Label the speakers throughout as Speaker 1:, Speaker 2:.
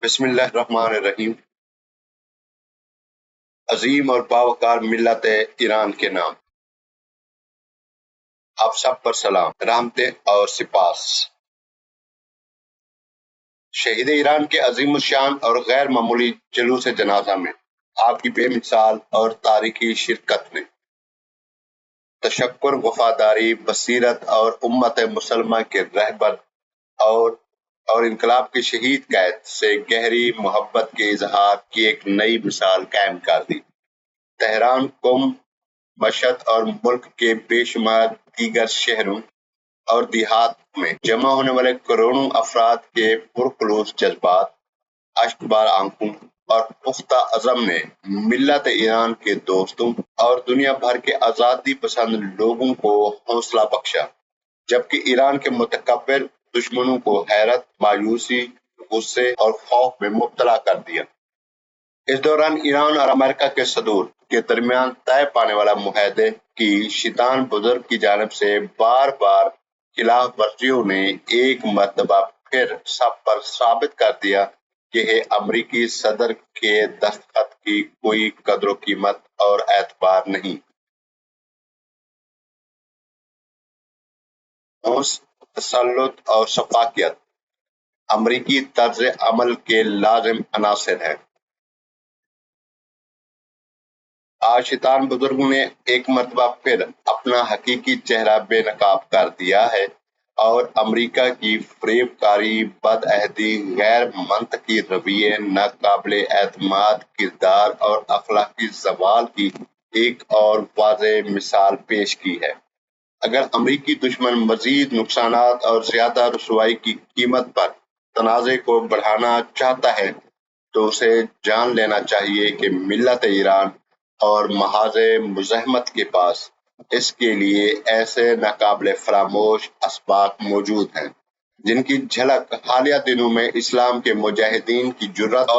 Speaker 1: بسم اللہ الرحمن الرحیم۔ عظیم اور باوقار ملت ایران کے نام، آپ سب پر سلام، رحمتیں اور سپاس۔ شہید ایران کے عظیم الشان اور غیر معمولی جلوس جنازہ میں آپ کی بے مثال اور تاریخی شرکت نے تشکر، وفاداری، بصیرت اور امت مسلمہ کے رہبر اور انقلاب کے شہید قائد سے گہری محبت کے اظہار کی ایک نئی مثال قائم کر دی۔ تہران، قم، مشہد اور ملک کے بے شمار دیگر شہروں اور دیہات میں جمع ہونے والے کروڑوں افراد کے پرخلوص جذبات، اشکبار آنکھوں اور پختہ عزم نے ملت ایران کے دوستوں اور دنیا بھر کے آزادی پسند لوگوں کو حوصلہ بخشا، جبکہ ایران کے متکبر دشمنوں کو حیرت، مایوسی، غصے اور خوف میں مبتلا کر دیا۔ اس دوران ایران اور امریکہ کے صدور کے درمیان طے پانے والا معاہدے کی شیطان بزرگ کی جانب سے بار بار خلاف ورزیوں نے ایک مرتبہ پھر سب پر ثابت کر دیا کہ امریکی صدر کے دستخط کی کوئی قدر و قیمت اور اعتبار نہیں۔ تسلط اور شفافیت امریکی طرز عمل کے لازم عناصر ہیں۔ آج شیطان بزرگوں نے ایک مرتبہ پھر اپنا حقیقی چہرہ بے نقاب کر دیا ہے اور امریکہ کی فریب کاری، بد عہدی، غیر منطقی رویے، ناقابل اعتماد کردار اور اخلاقی زوال کی ایک اور واضح مثال پیش کی ہے۔ اگر امریکی دشمن مزید نقصانات اور زیادہ رسوائی کی قیمت پر تنازع کو بڑھانا چاہتا ہے تو اسے جان لینا چاہیے کہ ملت ایران اور محاذ مزاحمت کے پاس اس کے لیے ایسے ناقابل فراموش اسباق موجود ہیں جن کی جھلک حالیہ دنوں میں اسلام کے مجاہدین کی جرات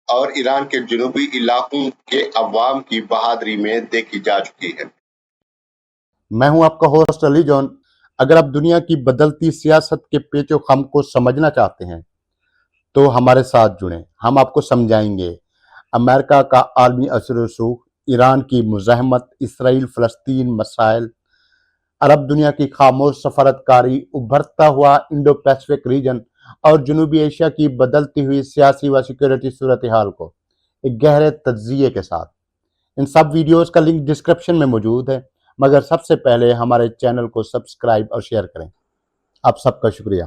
Speaker 1: اور ایران کے جنوبی علاقوں کے عوام کی بہادری میں دیکھی جا چکی ہے۔
Speaker 2: میں ہوں آپ کا ہوسٹ علی جون۔ اگر آپ دنیا کی بدلتی سیاست کے پیچ و خم کو سمجھنا چاہتے ہیں تو ہمارے ساتھ جڑیں، ہم آپ کو سمجھائیں گے۔ امریکہ کا عالمی اثر و رسوخ، ایران کی مزاحمت، اسرائیل فلسطین مسائل، عرب دنیا کی خاموش سفارتکاری، ابھرتا ہوا انڈو پیسفک ریجن اور جنوبی ایشیا کی بدلتی ہوئی سیاسی و سیکورٹی صورتحال کو ایک گہرے تجزیے کے ساتھ۔ ان سب ویڈیوز کا لنک ڈسکرپشن میں موجود ہے، مگر سب سے پہلے ہمارے چینل کو سبسکرائب اور شیئر کریں۔ آپ سب کا شکریہ۔